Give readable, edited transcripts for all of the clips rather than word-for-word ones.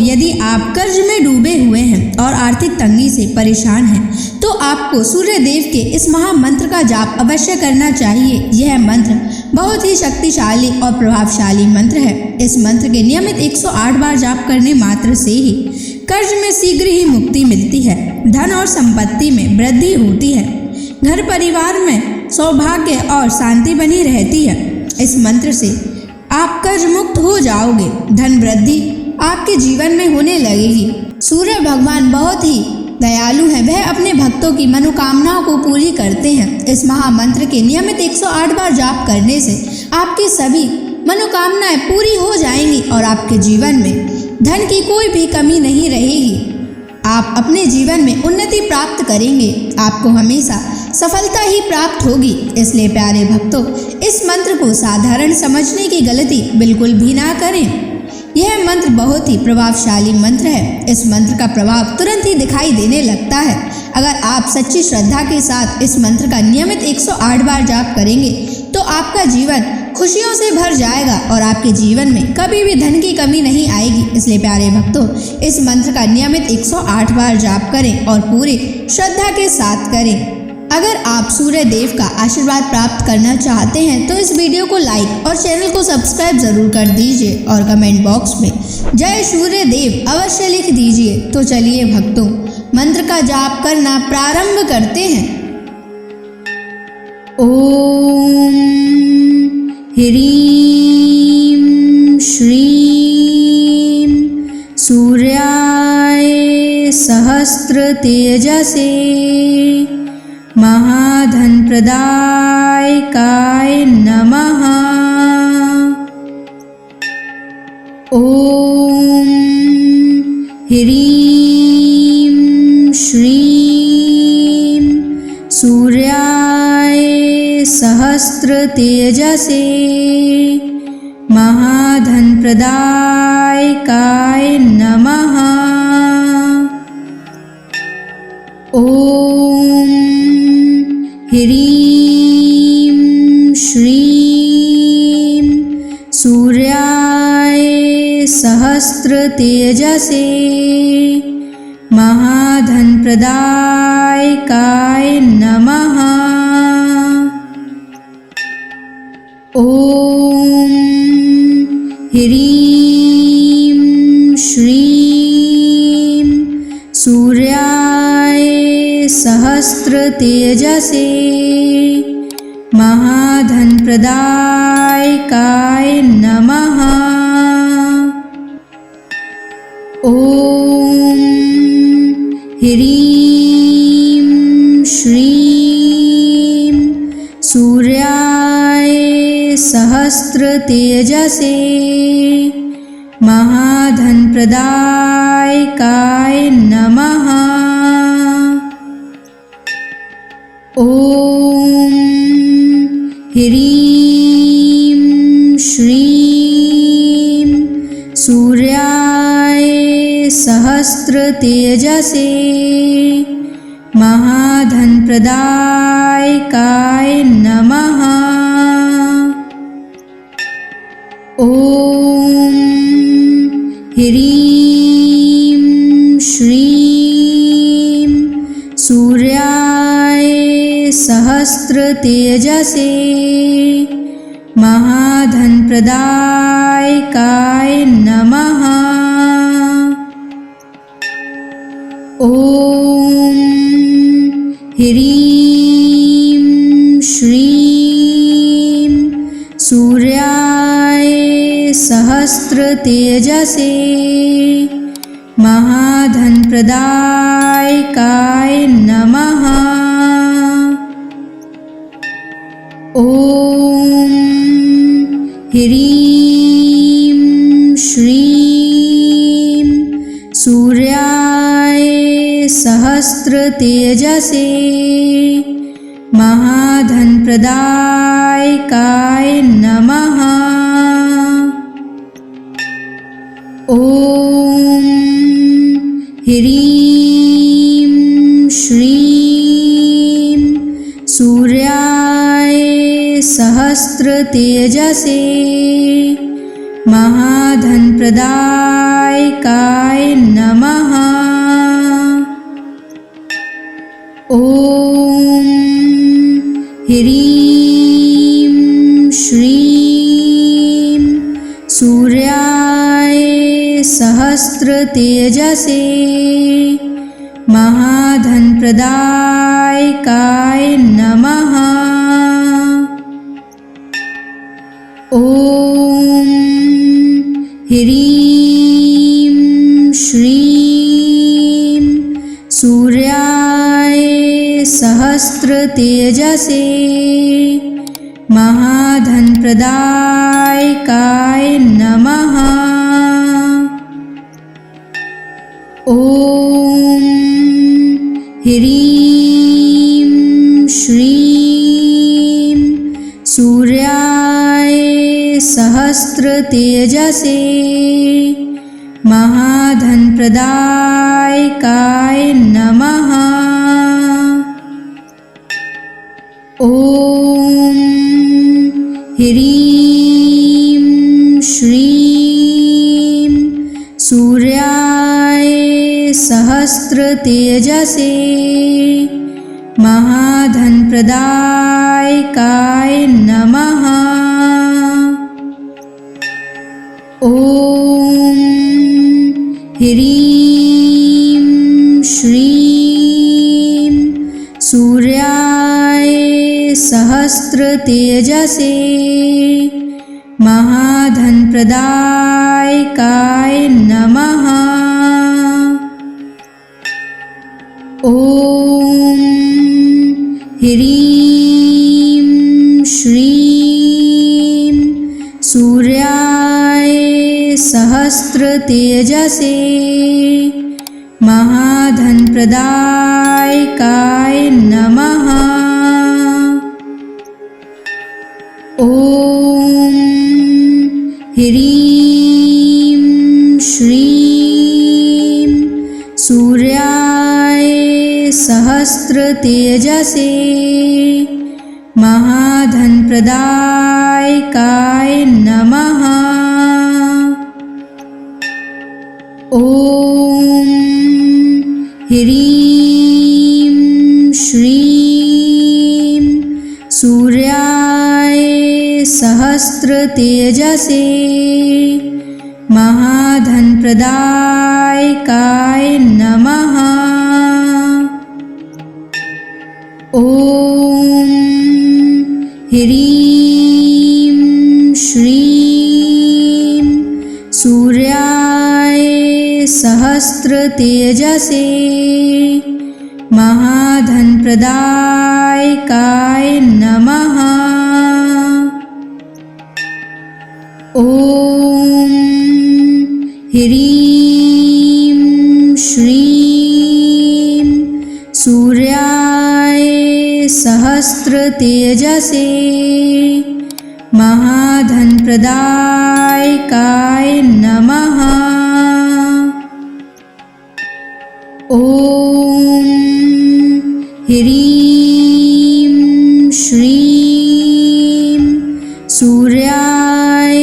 यदि आप कर्ज में डूबे हुए हैं और आर्थिक तंगी से परेशान हैं, तो आपको सूर्य देव के इस महामंत्र का जाप अवश्य करना चाहिए। यह मंत्र बहुत ही शक्तिशाली और प्रभावशाली मंत्र है। इस मंत्र के नियमित 108 बार जाप करने मात्र से ही कर्ज में शीघ्र ही मुक्ति मिलती है, धन और संपत्ति में वृद्धि होती है, घर परिवार में सौभाग्य और शांति बनी रहती है। इस मंत्र से आप कर्ज मुक्त हो जाओगे, धन वृद्धि आपके जीवन में होने लगेगी। सूर्य भगवान बहुत ही दयालु हैं, वह अपने भक्तों की मनोकामनाओं को पूरी करते हैं। इस महामंत्र के नियमित 108 बार जाप करने से आपकी सभी मनोकामनाएं पूरी हो जाएंगी और आपके जीवन में धन की कोई भी कमी नहीं रहेगी। आप अपने जीवन में उन्नति प्राप्त करेंगे, आपको हमेशा सफलता ही प्राप्त होगी। इसलिए प्यारे भक्तों, इस मंत्र को साधारण समझने की गलती बिल्कुल भी ना करें। यह मंत्र बहुत ही प्रभावशाली मंत्र है। इस मंत्र का प्रभाव तुरंत ही दिखाई देने लगता है। अगर आप सच्ची श्रद्धा के साथ इस मंत्र का नियमित 108 बार जाप करेंगे तो आपका जीवन खुशियों से भर जाएगा और आपके जीवन में कभी भी धन की कमी नहीं आएगी। इसलिए प्यारे भक्तों, इस मंत्र का नियमित 108 बार जाप करें और पूरी श्रद्धा के साथ करें। अगर आप सूर्य देव का आशीर्वाद प्राप्त करना चाहते हैं तो इस वीडियो को लाइक और चैनल को सब्सक्राइब जरूर कर दीजिए और कमेंट बॉक्स में जय सूर्य देव अवश्य लिख दीजिए। तो चलिए भक्तों, मंत्र का जाप करना प्रारंभ करते हैं। ओम ह्रीं श्रीं सूर्याय सहस्र तेजसे महाधन प्रदायकाय नमः। ओम ह्रीं श्रीं सूर्याय सहस्र तेजसे महाधन प्रदायकाय नमः। ओम ह्रीं श्रीं सूर्याय सहस्र तेजसे महाधन प्रदायकाय नमः। ओम ह्रीं श्रीं सूर्याय सहस्र तेजसे महाधन प्रदायकाय नमः। ओम ह्रीं श्रीं सूर्याय सहस्र तेजसे महाधन प्रदायकाय नमः। ओम ह्रीं श्रीं सूर्याय सहस्र तेजसे महाधन प्रदायकाय नमः। ओम ह्रीं श्रीं सूर्याय सहस्र तेजसे महाधन प्रदायकाय नमः। ओम ह्रीं श्रीं सूर्याय सहस्र तेजसे महाधन प्रदायकाय नमः। ओम ह्रीं श्रीं सूर्याय सहस्र तेजसे महाधन प्रदायकाय नमः। ओम ह्रीं श्रीं सूर्याय सहस्र तेजसे महाधनप्रदायकाय नमः। ॐ ह्रीं श्रीं सूर्याय सहस्रतेजसे महाधनप्रदायकाय नमः। ॐ ह्रीं श्रीं सूर्याय सहस्रतेजसे महाधनप्रदायकाय नमः। ॐ ह्रीं श्रीं सूर्याय सहस्रतेजसे महाधनप्रदायकाय नमः। ॐ ह्रीं श्रीं सूर्याय सहस्रतेजसे महाधनप्रदायकाय नमः। ॐ ह्रीं श्रीं सूर्याय सहस्रतेजसे महाधनप्रदायकाय नमः। ॐ ह्रीं श्रीं सूर्याय सहस्रतेजसे महाधनप्रदायकाय नमः। ॐ ह्रीं श्रीं सूर्याय सहस्रतेजसे महाधनप्रदायकाय नमः। ॐ ह्रीं श्रीं सूर्याय सहस्रतेजसे महाधनप्रदायकाय नमः। ॐ ह्रीं श्रीं सूर्याय सहस्रतेजसे महाधनप्रदायकाय नमः। ॐ ह्रीं श्रीं सूर्याय सहस्रतेजसे महाधनप्रदायकाय नमः। ॐ ह्रीं श्रीं सूर्याय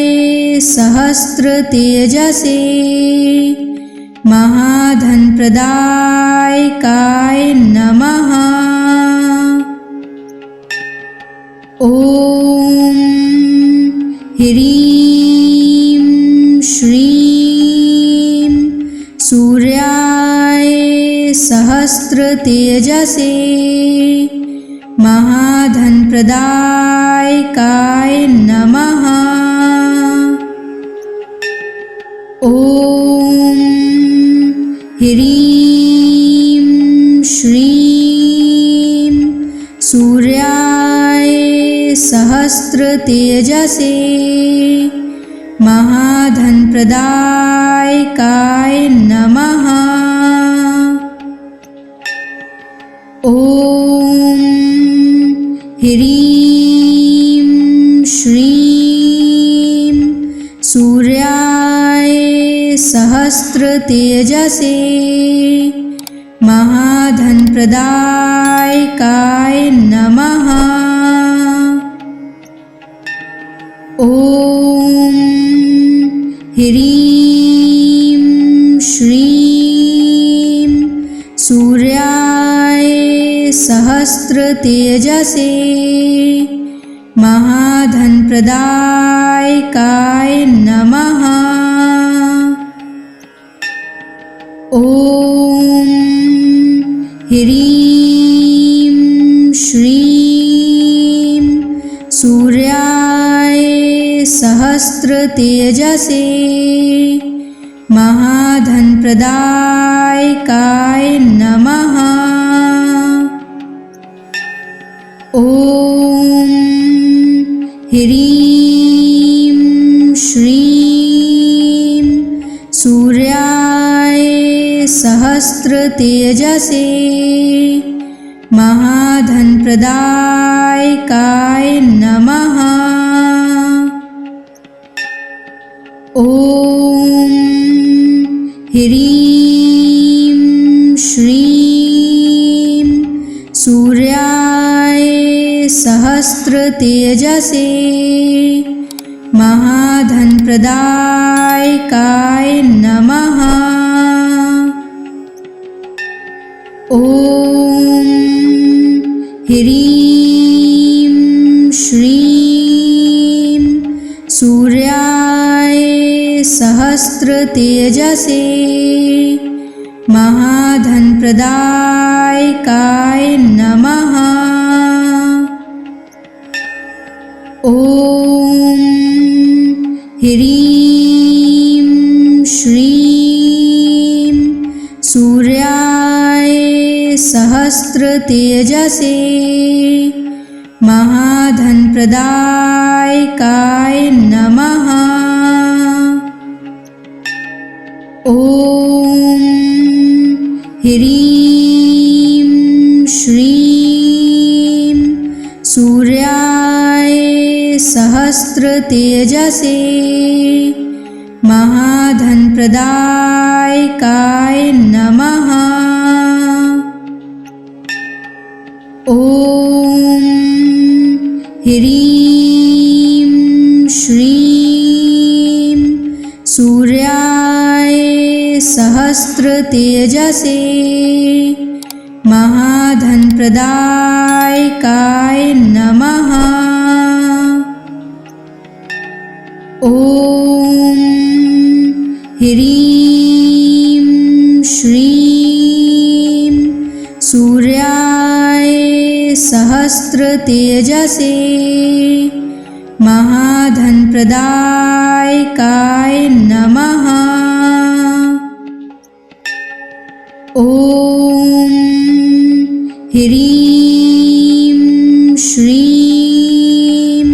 सहस्रतेजसे महाधनप्रदायकाय नमः। ॐ ह्रीं श्रीं सूर्याय सहस्रतेजसे महाधनप्रदायकाय नमः। ॐ ह्रीं श्रीं सूर्याय सहस्रतेजसे महाधनप्रदायकाय नमः। ॐ ह्रीं श्रीं सूर्याय सहस्रतेजसे महाधनप्रदायकाय नमः। ॐ ह्रीं श्रीं सूर्याय सहस्रतेजसे महाधनप्रदायकाय नमः। ॐ ह्रीं श्रीं सूर्याय सहस्रतेजसे महाधनप्रदायकाय नमः। ॐ ह्रीं श्रीं सूर्याय सहस्रतेजसे महाधनप्रदायकाय नमः। ॐ ह्रीं श्रीं सूर्याय सहस्रतेजसे महाधनप्रदायकाय नमः। ॐ ह्रीं श्रीं सूर्याय सहस्रतेजसे महाधनप्रदायकाय नमः। ॐ ह्रीं श्रीं सूर्याय सहस्रतेजसे महाधनप्रदायकाय नमः। ॐ ह्रीं श्रीं सूर्याय सहस्रतेजसे महाधनप्रदायकाय नमः। ॐ ह्रीं श्रीं सूर्याय सहस्रतेजसे महाधनप्रदायकाय नमः। ॐ ह्रीं श्रीं सूर्याय सहस्रतेजसे महाधनप्रदायकाय नमः। ॐ ह्रीं श्रीं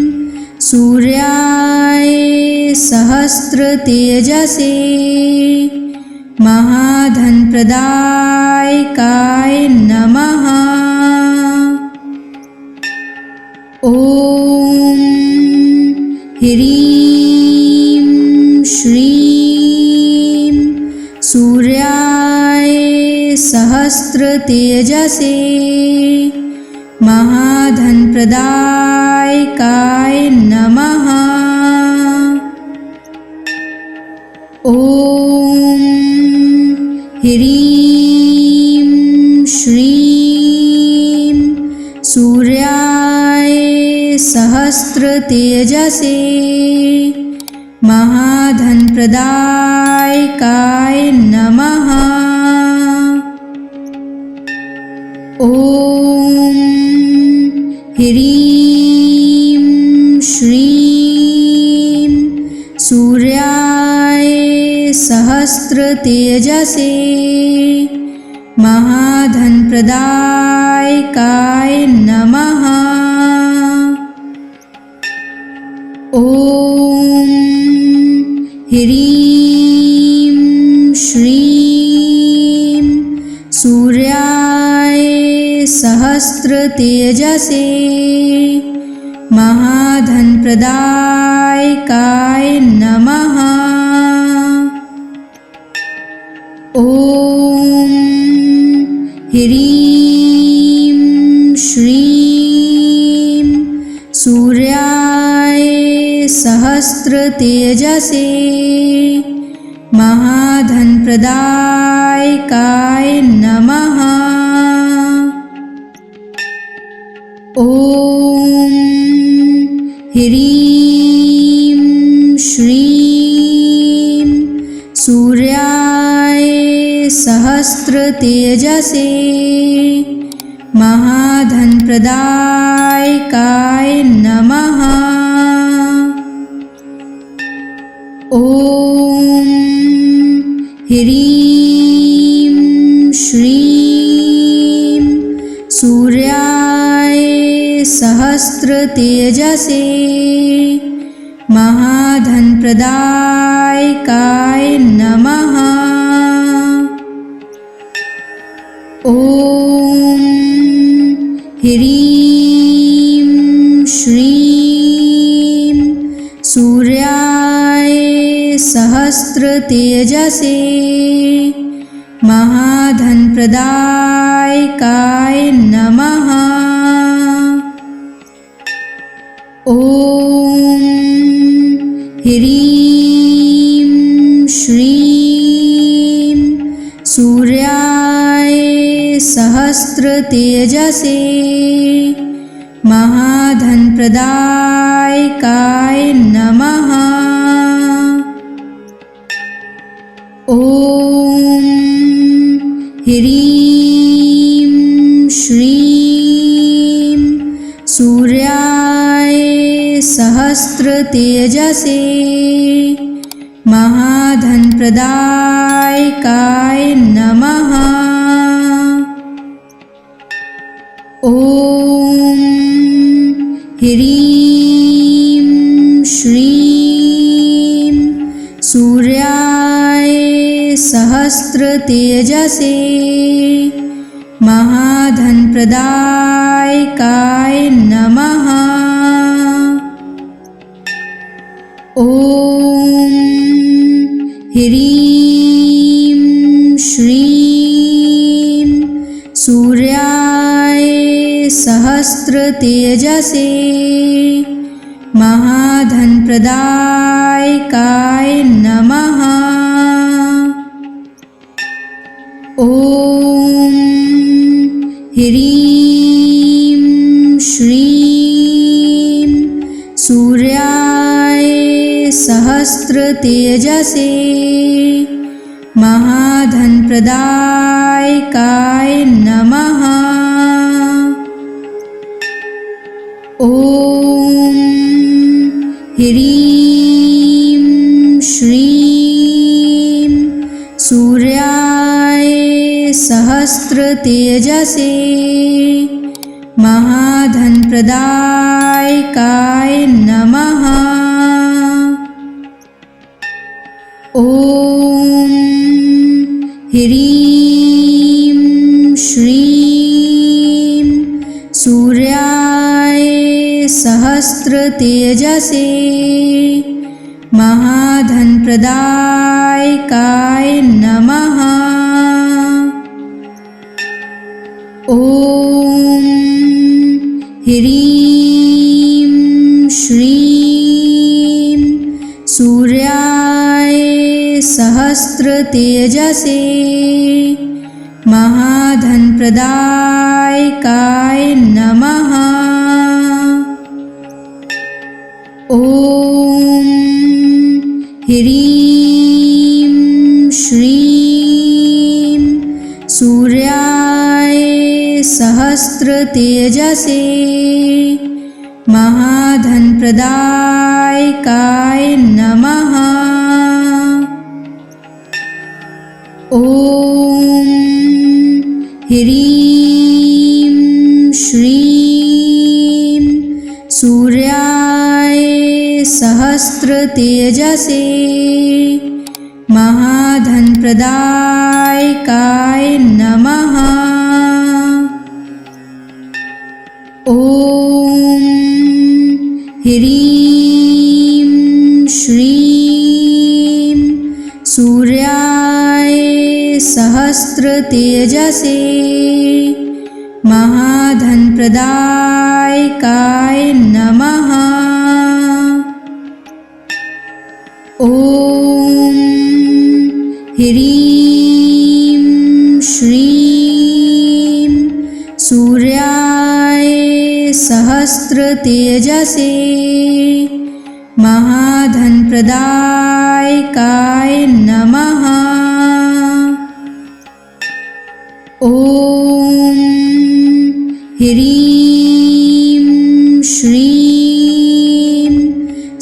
सूर्याय सहस्रतेजसे महाधनप्रदायकाय नमः। ॐ ह्रीं श्रीं सूर्याय सहस्रतेजसे महाधनप्रदायकाय नमः। ॐ ह्रीं श्रीं सूर्याय सहस्रतेजसे महाधनप्रदायकाय नमः। ॐ ह्रीं श्रीं सूर्याय सहस्रतेजसे महाधनप्रदायकाय नमः। ॐ ह्रीं श्रीं सूर्याय सहस्रतेजसे महाधनप्रदायकाय नमः। ॐ ह्रीं श्रीं सूर्याय सहस्त्रतेजसे महाधनप्रदायकाय नमः। ॐ ह्रीं श्रीं सूर्याय सहस्त्रतेजसे महाधनप्रदायकाय नमः। ॐ ह्रीं श्रीं सूर्याय सहस्त्रतेजसे महाधनप्रदायकाय नमः। ॐ ह्रीं श्रीं सूर्याय सहस्त्रतेजसे महाधनप्रदायकाय नमः। ॐ ह्रीं श्रीं सूर्याय सहस्त्रतेजसे महाधनप्रदायकाय नमः। ॐ ह्रीं श्रीं सूर्याय सहस्त्रतेजसे महाधनप्रदायकाय नमः। ॐ ह्रीं श्रीं सूर्याय सहस्त्रतेजसे महाधनप्रदायकाय नमः। ॐ ह्रीं श्रीं सूर्याय सहस्त्रतेजसे महाधनप्रदायकाय नमः। ॐ ह्रीं श्रीं सूर्याय सहस्त्रतेजसे महाधनप्रदायकाय नमः। ॐ ह्रीं श्रीं सूर्याय सहस्त्रतेजसे महाधनप्रदायकाय नमः। ॐ ह्रीं श्रीं सूर्याय सहस्त्रतेजसे महाधनप्रदायकाय नमः। ॐ ह्रीं श्रीं सूर्याय सहस्त्रतेजसे महाधनप्रदायकाय नमः। ॐ ह्रीं श्रीं सूर्याय सहस्त्रतेजसे महाधनप्रदायकाय नमः। ॐ ह्रीं श्रीं सूर्याय सहस्त्रतेजसे महाधनप्रदायकाय नमः। ॐ ह्रीं श्रीं सूर्याय सहस्त्रतेजसे महाधनप्रदायकाय नमः। सहस्रतेजसे महाधनप्रदायकाय नमः। ॐ ह्रीं श्रीं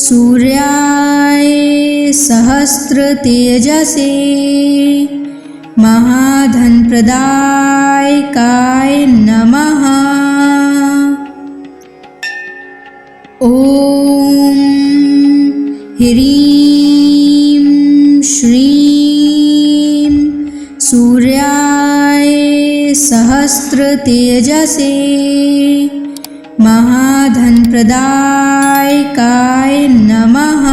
सूर्याय सहस्रतेजसे महाधनप्रदायकाय नमः। ॐ ह्रीं श्रीं सूर्याय सहस्रतेजसे महाधनप्रदायकाय नमः।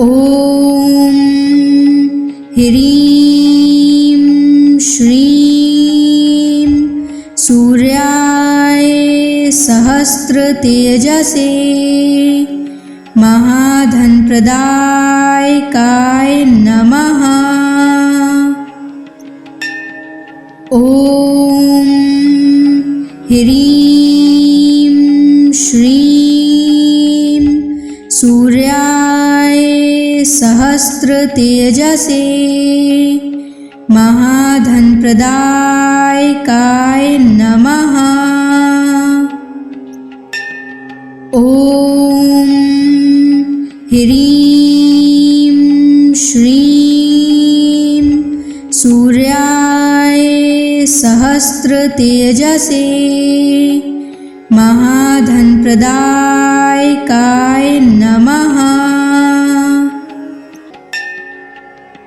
ॐ ह्रीं श्रीं सूर्याय सहस्रतेजसे महाधनप्रदायकाय नमः। ॐ ह्रीं श्रीं सूर्याय सहस्रतेजसे महाधनप्रदायकाय नमः। ॐ ह्रीं श्रीं सूर्याय सहस्रतेजसे महाधनप्रदायकाय नमः।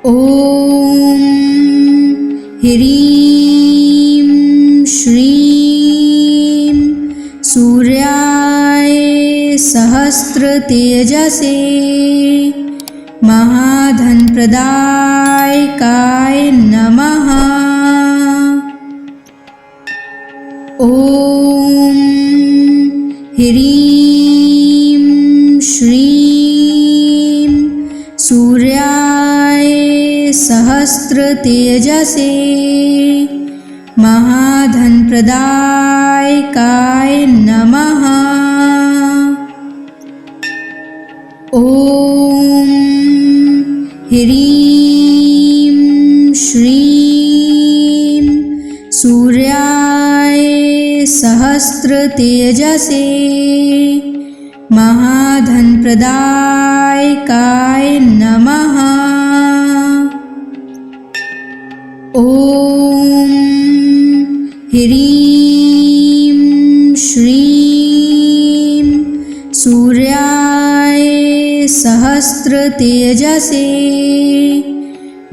ॐ ह्रीं श्रीं सूर्याय सहस्रतेजसे महाधनप्रदायकाय नमः। ॐ ह्रीं श्रीं सूर्याय सहस्रतेजसे महाधनप्रदायकाय नमः। ॐ ह्रीं श्रीं सूर्याय सहस्रतेजसे महाधनप्रदायकाय नमः। ॐ ह्रीं श्रीं सूर्याय सहस्रतेजसे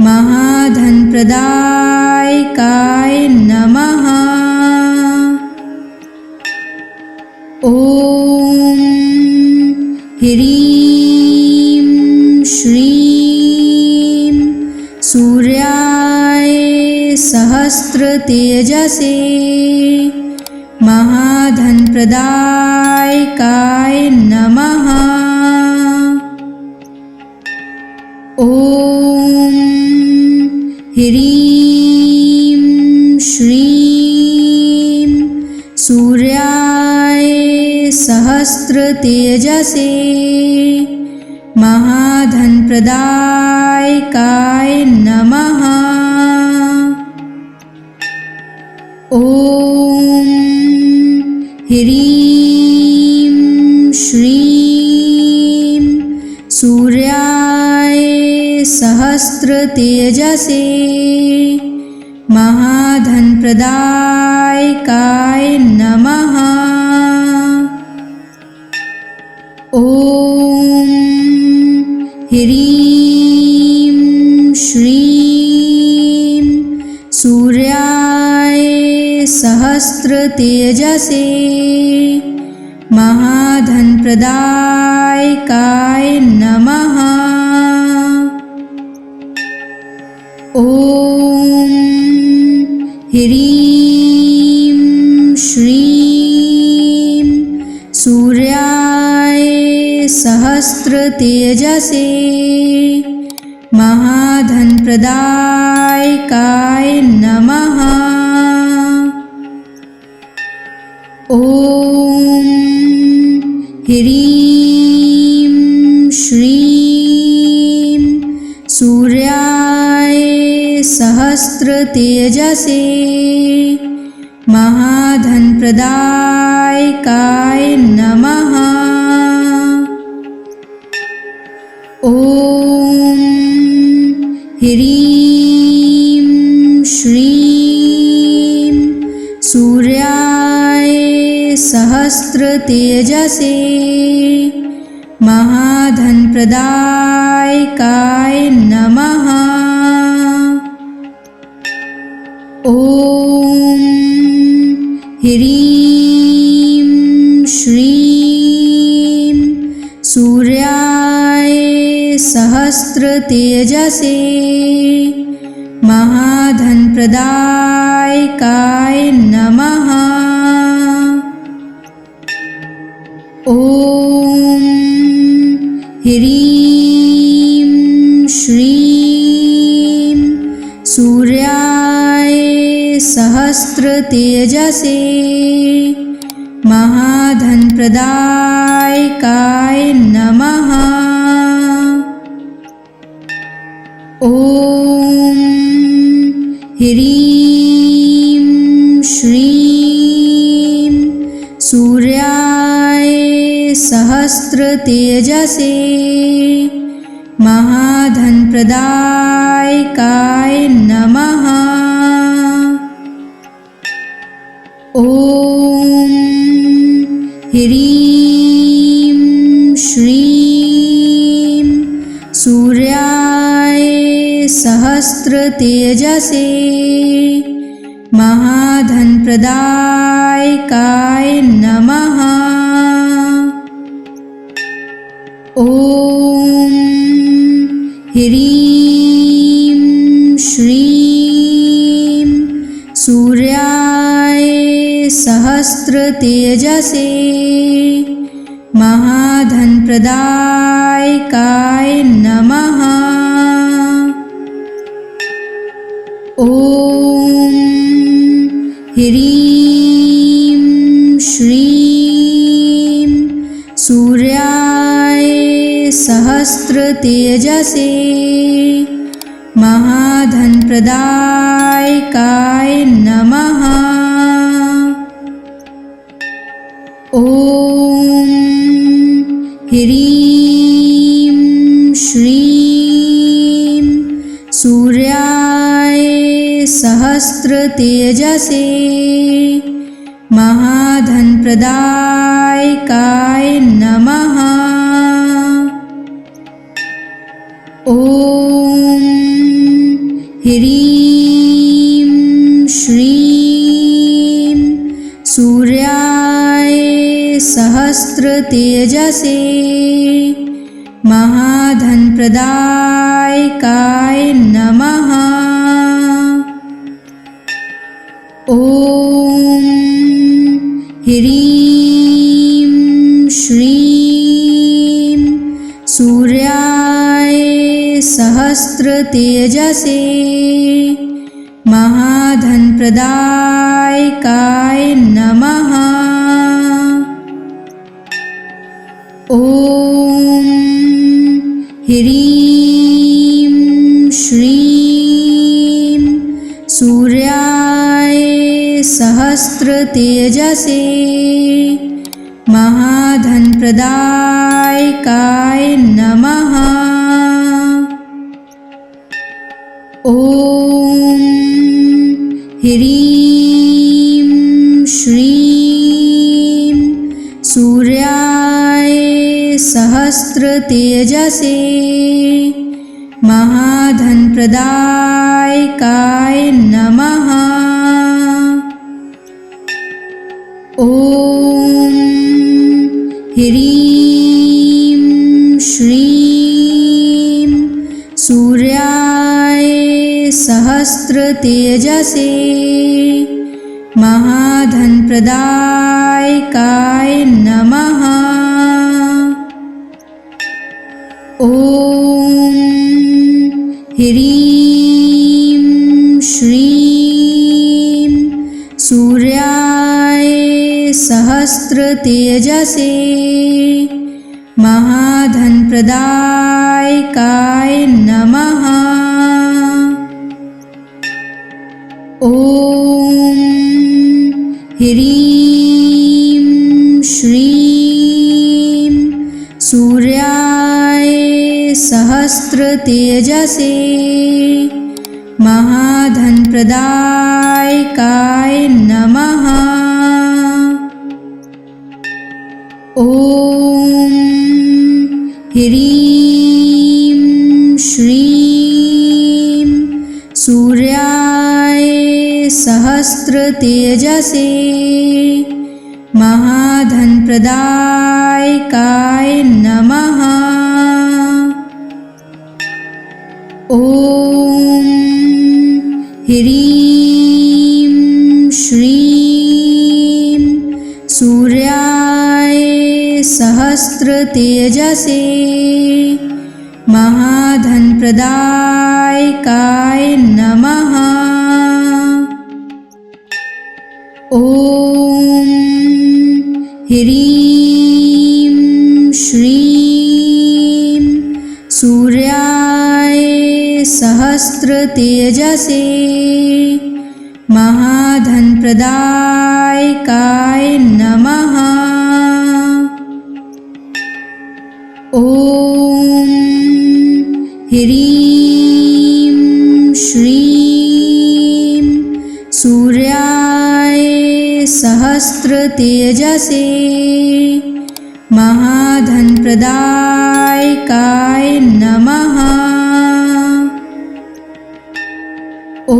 महाधनप्रदायकाय नमः। ॐ ह्रीं श्रीं सूर्याय सहस्रतेजसे महाधनप्रदायकाय नमः। ॐ ह्रीं श्रीं सूर्याय सहस्रतेजसे महाधनप्रदायकाय नमः। ॐ ह्रीं श्रीं सूर्याय सहस्रतेजसे महाधनप्रदायकाय नमः। ॐ ह्रीं श्रीं सूर्याय सहस्रतेजसे महाधनप्रदायकाय नमः। ॐ ह्रीं श्रीं सूर्याय सहस्रतेजसे महाधनप्रदायकाय नमः। ॐ ह्रीं श्रीं सूर्याय सहस्रतेजसे महाधनप्रदायकाय नमः। ॐ ह्रीं श्रीं सूर्याय सहस्रतेजसे महाधनप्रदायकाय नमः। ॐ ह्रीं श्रीं सूर्याय सहस्रतेजसे महाधनप्रदायकाय नमः। ॐ ह्रीं श्रीं सूर्याय सहस्रतेजसे महाधनप्रदायकाय नमः। ॐ ह्रीं श्रीं सूर्याय सहस्रतेजसे महाधनप्रदायकाय नमः। ॐ ह्रीं श्रीं सूर्याय सहस्रतेजसे महाधनप्रदायकाय नमः। ॐ ह्रीं श्रीं सूर्याय सहस्रतेजसे महाधनप्रदायकाय नमः। ॐ ह्रीं श्रीं सूर्याय सहस्रतेजसे महाधनप्रदायकाय नमः। ॐ ह्रीं श्रीं सूर्याय सहस्रतेजसे महाधनप्रदायकाय नमः। ॐ ह्रीं श्रीं सूर्याय सहस्रतेजसे महाधनप्रदायकाय नमः। ॐ ह्रीं श्रीं सूर्याय सहस्रतेजसे महाधनप्रदायकाय नमः। ॐ ह्रीं श्रीं सूर्याय सहस्रतेजसे महाधनप्रदायकाय नमः। ॐ ह्रीं श्रीं सूर्याय सहस्रतेजसे महाधनप्रदायकाय नमः। ॐ ह्रीं श्रीं सूर्याय सहस्रतेजसे महाधनप्रदायकाय नमः। ॐ ह्रीं श्रीं सूर्याय सहस्रतेजसे महाधनप्रदायकाय नमः। ॐ ह्रीं श्रीं सूर्याय सहस्रतेजसे महाधनप्रदायकाय नमः। ॐ ह्रीं श्रीं सूर्याय सहस्रतेजसे महाधनप्रदायकाय नमः। ॐ ह्रीं श्रीं सूर्याय सहस्रतेजसे महाधनप्रदायकाय नमः। ॐ ह्रीं श्रीं सूर्याय सहस्रतेजसे महाधनप्रदायकाय नमः। ॐ ह्रीं श्रीं सूर्याय सहस्रतेजसे महाधनप्रदायकाय नमः। ॐ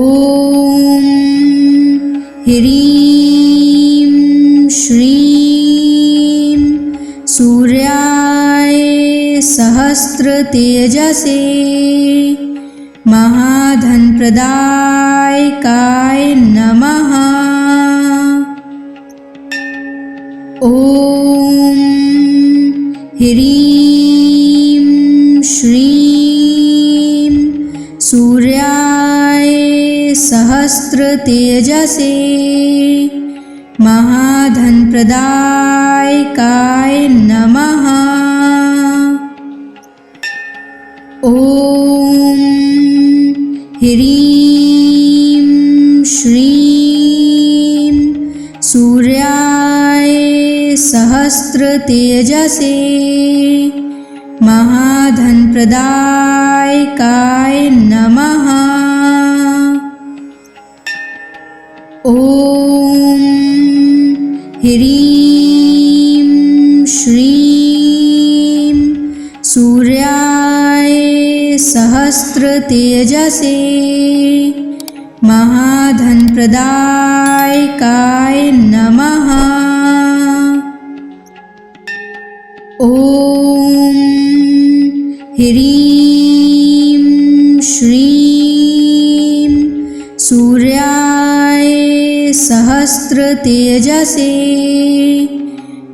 ह्रीं श्रीं सूर्याय सहस्रतेजसे महाधनप्रदायकाय नमः। ॐ ह्रीं श्रीं सूर्याय सहस्रतेजसे महाधनप्रदायकाय नमः। ॐ ह्रीं श्रीं सूर्याय सहस्रतेजसे महाधनप्रदायकाय नमः। ॐ ह्रीं श्रीं सूर्याय सहस्रतेजसे महाधनप्रदायकाय नमः। ॐ ह्रीं श्रीं सूर्याय सहस्रतेजसे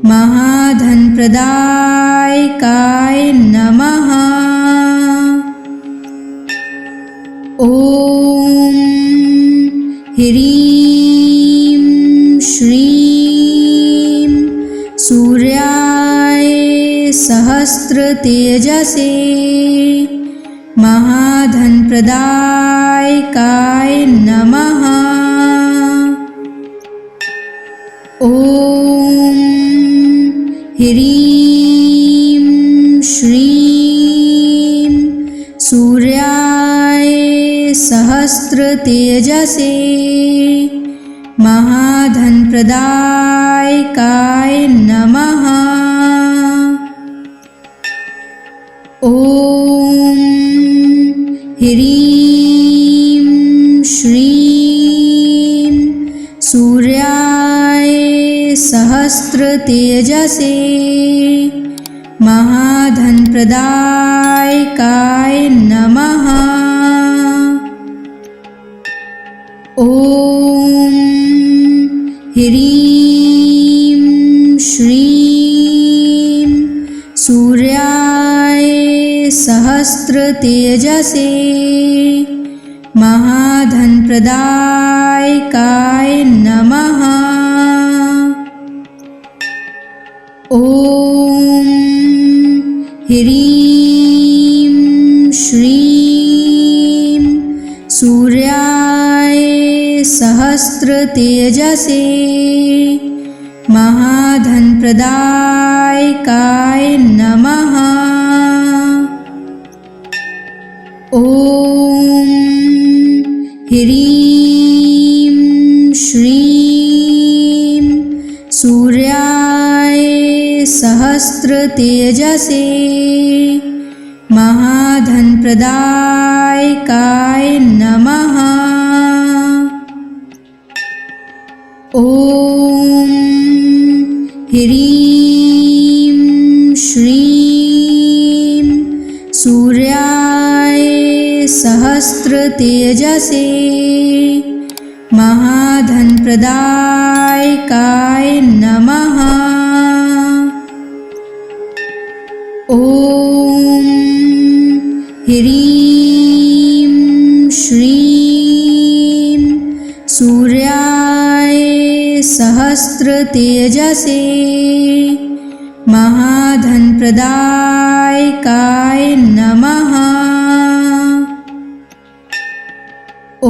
महाधनप्रदायकाय नमः। ॐ ह्रीं श्रीं सूर्याय सहस्रतेजसे महाधनप्रदायकाय नमः। ॐ ह्रीं श्रीं सूर्याय सहस्रतेजसे महाधनप्रदायकाय नमः। ॐ ह्रीं श्रीं सूर्याय सहस्रतेजसे महाधनप्रदायकाय नमः। ॐ ह्रीं श्रीं सूर्याय सहस्रतेजसे महाधनप्रदायकाय नमः। ॐ ह्रीं श्रीं सूर्याय सहस्रतेजसे महाधनप्रदायकाय नमः। ॐ ह्रीं श्रीं सूर्याय सहस्रतेजसे महाधनप्रदायकाय नमः। ॐ ह्रीं श्रीं सूर्याय सहस्रतेजसे महाधनप्रदायकाय नमः। ॐ ह्रीं श्रीं सूर्याय सहस्रतेजसे महाधनप्रदायकाय नमः। ॐ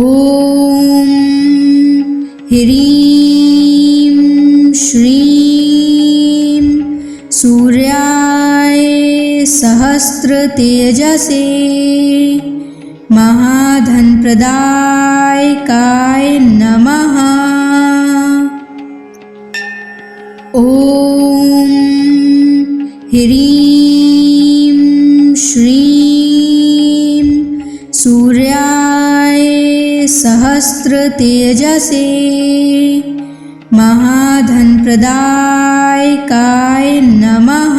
ह्रीं श्रीं सूर्याय सहस्रतेजसे महाधनप्रदायकाय नमः। ॐ ह्रीं श्रीं सूर्याय सहस्रतेजसे महाधनप्रदायकाय नमः।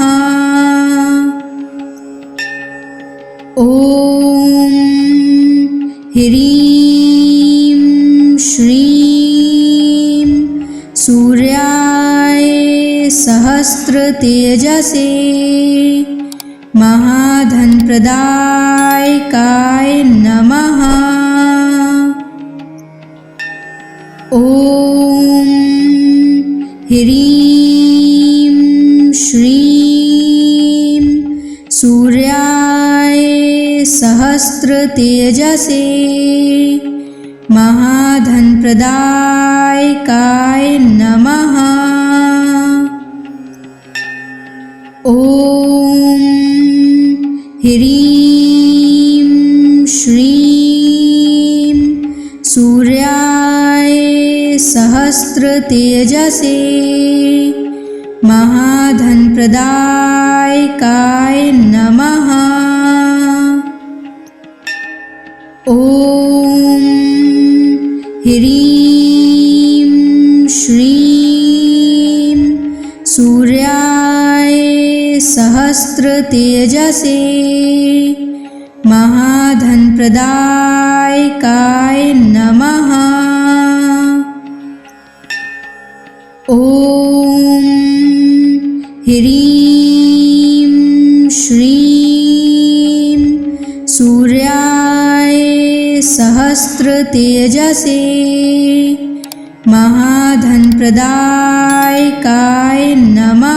ॐ ह्रीं श्रीं सूर्याय सहस्रतेजसे महाधनप्रदायकाय नमः। ॐ ह्रीं श्रीं सूर्याय सहस्रतेजसे महाधनप्रदायकाय नमः। ॐ ह्रीं श्रीं सूर्याय सहस्रतेजसे महाधनप्रदायकाय नमः। ॐ ह्रीं श्रीं सूर्याय सहस्रतेजसे महाधनप्रदायकाय नमः। ॐ ह्रीं श्रीं सूर्याय सहस्रतेजसे महाधनप्रदायकाय नमः।